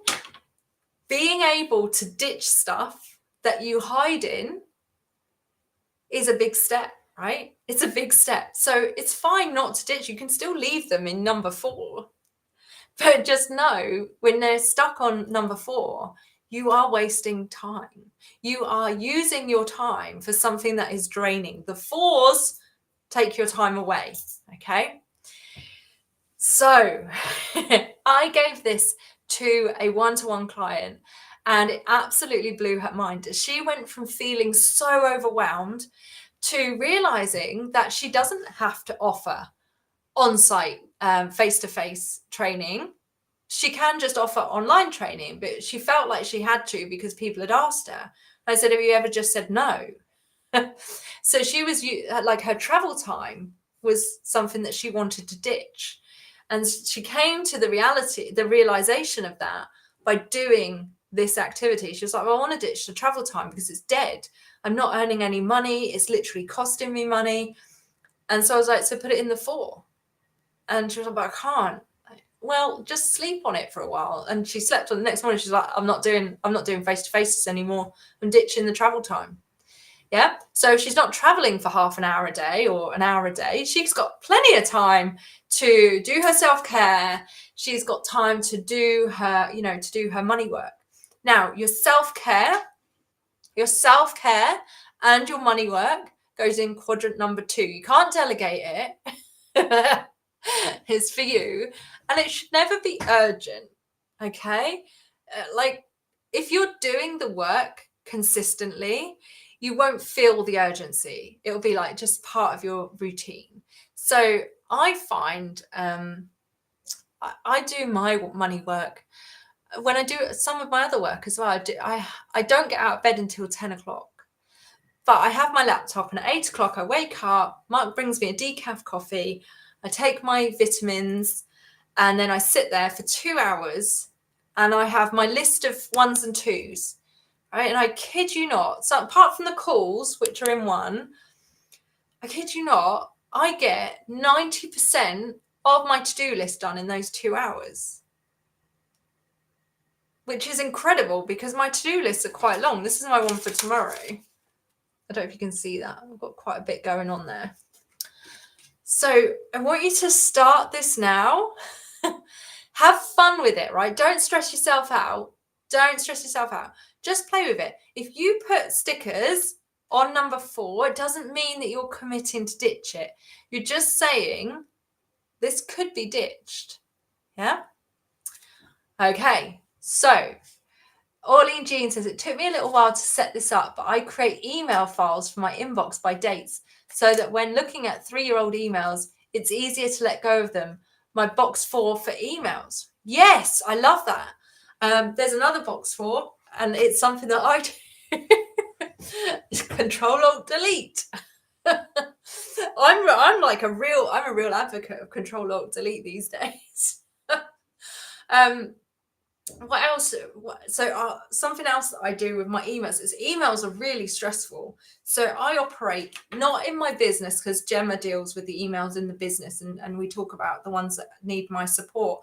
able to ditch stuff that you hide in is a big step, right? It's a big step. So it's fine not to ditch. You can still leave them in number 4. But just know when they're stuck on number 4, you are wasting time. You are using your time for something that is draining. The 4s take your time away, okay? So I gave this to a one-to-one client and it absolutely blew her mind. She went from feeling so overwhelmed to realizing that she doesn't have to offer on-site face-to-face training. She can just offer online training, but she felt like she had to because people had asked her. I said, have you ever just said no? So she was like, her travel time was something that she wanted to ditch. And she came to the realization of that by doing this activity. She was like, well, I want to ditch the travel time because it's dead. I'm not earning any money. It's literally costing me money. And so I was like, so put it in the 4. And she was like, but I can't. Well, just sleep on it for a while. And she slept on the next morning. She's like, I'm not doing face-to-faces anymore. I'm ditching the travel time. Yeah. So if she's not traveling for half an hour a day or an hour a day, she's got plenty of time to do her self-care. She's got time to do her, to do her money work. Now, your self-care and your money work goes in quadrant number 2. You can't delegate it. It's for you. And it should never be urgent. Okay. Like if you're doing the work consistently, you won't feel the urgency. It'll be like just part of your routine. So I find I do my money work when I do some of my other work as well. I don't get out of bed until 10 o'clock. But I have my laptop and at 8 o'clock I wake up, Mark brings me a decaf coffee, I take my vitamins and then I sit there for 2 hours and I have my list of 1s and 2s. Right? And I kid you not, so apart from the calls, which are in 1, I kid you not, I get 90% of my to-do list done in those 2 hours. Which is incredible because my to-do lists are quite long. This is my one for tomorrow. I don't know if you can see that. I've got quite a bit going on there. So I want you to start this now. Have fun with it, right? Don't stress yourself out. Just play with it. If you put stickers on number 4, it doesn't mean that you're committing to ditch it. You're just saying this could be ditched. Yeah? Okay. So Orlean Jean says, it took me a little while to set this up, but I create email files for my inbox by dates so that when looking at 3-year-old emails, it's easier to let go of them. My box 4 for emails. Yes, I love that. There's another box 4, and it's something that I do. It's Control-Alt-Delete. I'm a real advocate of Control-Alt-Delete these days. What else? So something else that I do with my emails is emails are really stressful. So I operate not in my business because Gemma deals with the emails in the business and we talk about the ones that need my support.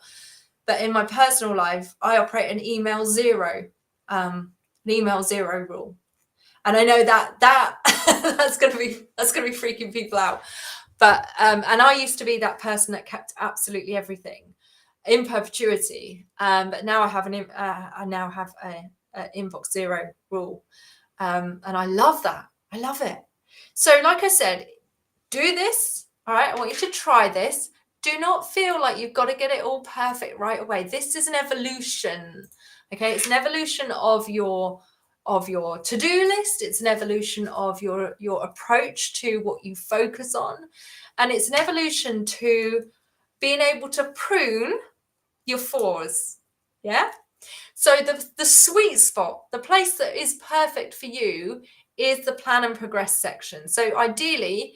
But in my personal life, I operate an email zero rule. And I know that that's gonna be freaking people out. But and I used to be that person that kept absolutely everything in perpetuity, but now I have an inbox 0 rule, and I love that. I love it. So like I said, do this. All right, I want you to try this. Do not feel like you've got to get it all perfect right away. This is an evolution. Okay, it's an evolution of your to-do list. It's an evolution of your approach to what you focus on, and it's an evolution to being able to prune your 4s. Yeah. So the sweet spot, the place that is perfect for you is the plan and progress section. So ideally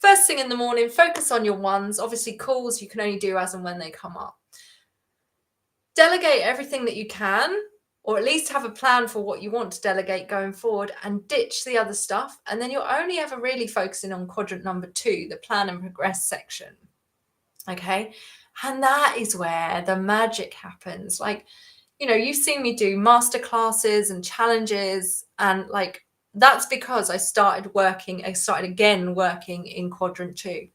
first thing in the morning, focus on your ones. Obviously, calls you can only do as and when they come up. Delegate everything that you can, or at least have a plan for what you want to delegate going forward, and ditch the other stuff. And then you're only ever really focusing on quadrant number 2, the plan and progress section. Okay. And that is where the magic happens. Like, you know, you've seen me do master classes and challenges, and like, that's because I started again working in quadrant 2.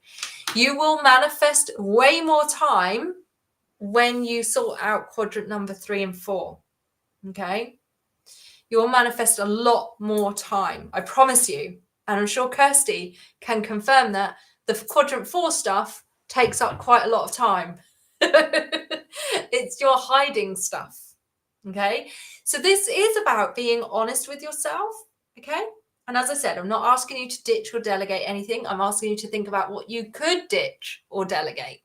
You will manifest way more time when you sort out quadrant number 3 and 4. Okay. You will manifest a lot more time. I promise you. And I'm sure Kirsty can confirm that the quadrant 4 stuff takes up quite a lot of time. It's your hiding stuff. Okay. So this is about being honest with yourself. Okay. And as I said, I'm not asking you to ditch or delegate anything. I'm asking you to think about what you could ditch or delegate.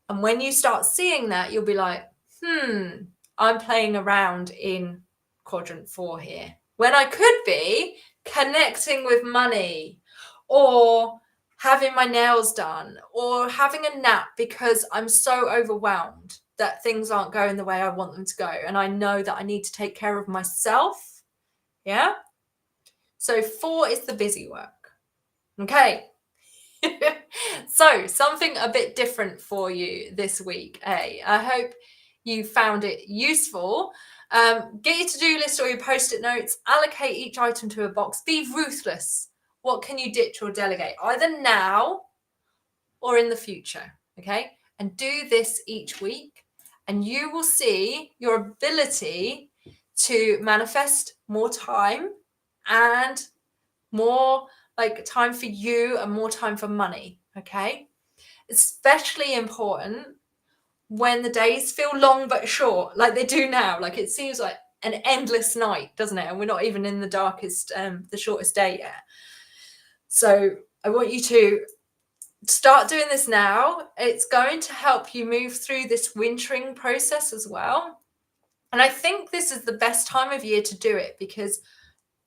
And when you start seeing that, you'll be like, I'm playing around in quadrant 4 here, when I could be connecting with money, or having my nails done, or having a nap because I'm so overwhelmed that things aren't going the way I want them to go. And I know that I need to take care of myself. Yeah. So 4 is the busy work. Okay. So something a bit different for you this week. I hope you found it useful. Get your to-do list or your post-it notes, allocate each item to a box, be ruthless. What can you ditch or delegate, either now or in the future? Okay. And do this each week, and you will see your ability to manifest more time, and more like time for you, and more time for money. Okay. Especially important when the days feel long but short, like they do now. Like it seems like an endless night, doesn't it? And we're not even in the darkest, the shortest day yet. So I want you to start doing this now. It's going to help you move through this wintering process as well. And I think this is the best time of year to do it, because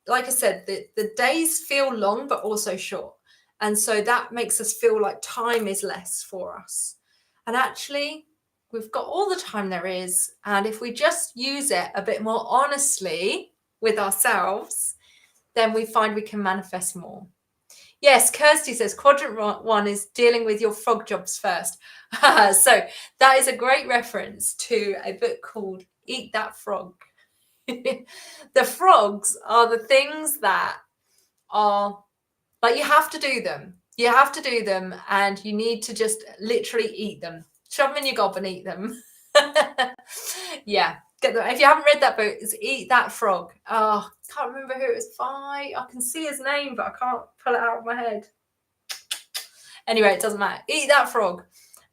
like I said, the days feel long but also short. And so that makes us feel like time is less for us. And actually, we've got all the time there is. And if we just use it a bit more honestly with ourselves, then we find we can manifest more. Yes, Kirsty says quadrant 1 is dealing with your frog jobs first. So that is a great reference to a book called Eat That Frog. The frogs are the things that are like, you have to do them. You have to do them, and you need to just literally eat them. Shove them in your gob and eat them. Yeah. Get them. If you haven't read that book, it's Eat That Frog. Oh, can't remember who it was by. I can see his name, but I can't pull it out of my head. Anyway, it doesn't matter. Eat That Frog.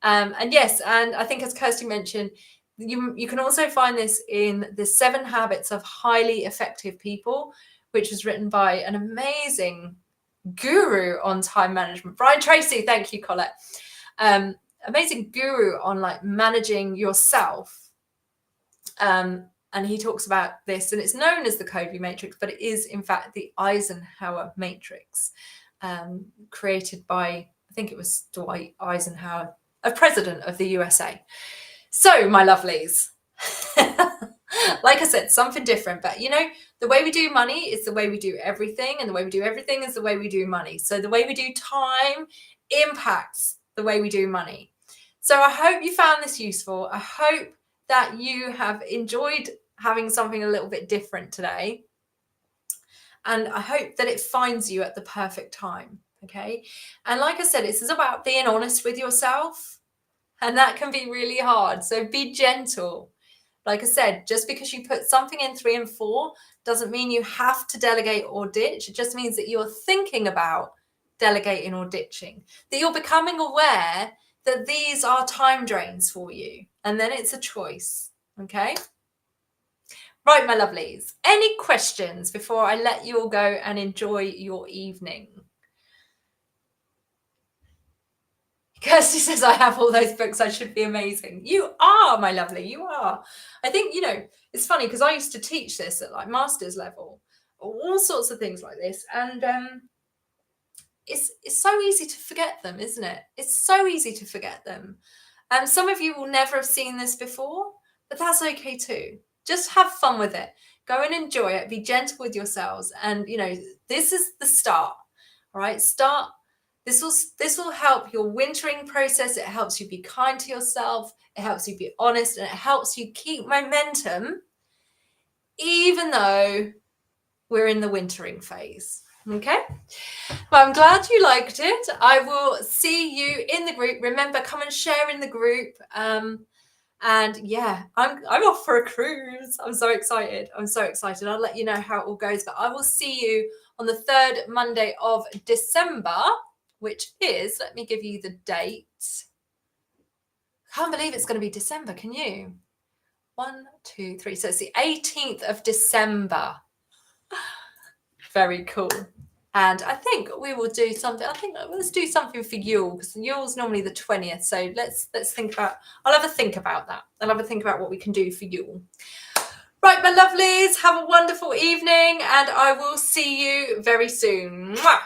And yes, and I think as Kirsty mentioned, you can also find this in the 7 Habits of Highly Effective People, which was written by an amazing guru on time management, Brian Tracy. Thank you, Colette. Amazing guru on like managing yourself. And he talks about this, and it's known as the Covey Matrix, but it is in fact the Eisenhower Matrix, created by, I think it was Dwight Eisenhower, a president of the USA. So, my lovelies, like I said, something different, but you know, the way we do money is the way we do everything, and the way we do everything is the way we do money. So the way we do time impacts the way we do money. So I hope you found this useful. I hope that you have enjoyed having something a little bit different today. And I hope that it finds you at the perfect time. Okay. And like I said, this is about being honest with yourself. And that can be really hard. So be gentle. Like I said, just because you put something in 3 and 4 doesn't mean you have to delegate or ditch. It just means that you're thinking about delegating or ditching, that you're becoming aware that these are time drains for you. And then it's a choice. Okay. Right, my lovelies. Any questions before I let you all go and enjoy your evening? Kirsty says, I have all those books. I should be amazing. You are, my lovely. You are. I think, you know, it's funny because I used to teach this at like master's level, all sorts of things like this. And it's so easy to forget them, isn't it? It's so easy to forget them. And some of you will never have seen this before, but that's okay too. Just have fun with it. Go and enjoy it. Be gentle with yourselves. And, you know, this is the start. All right, start. This will help your wintering process. It helps you be kind to yourself. It helps you be honest, and it helps you keep momentum, even though we're in the wintering phase. Okay. Well, I'm glad you liked it. I will see you in the group. Remember, come and share in the group. And yeah, I'm off for a cruise. I'm so excited. I'll let you know how it all goes. But I will see you on the 3rd Monday of December, which is, let me give you the date. Can't believe it's going to be December, can you? 1, 2, 3. So it's the 18th of December. Very cool. And I think we will do something. I think let's do something for Yule, because Yule's normally the 20th. So let's think about. I'll have a think about that. I'll have a think about what we can do for Yule. Right, my lovelies. Have a wonderful evening, and I will see you very soon. Mwah!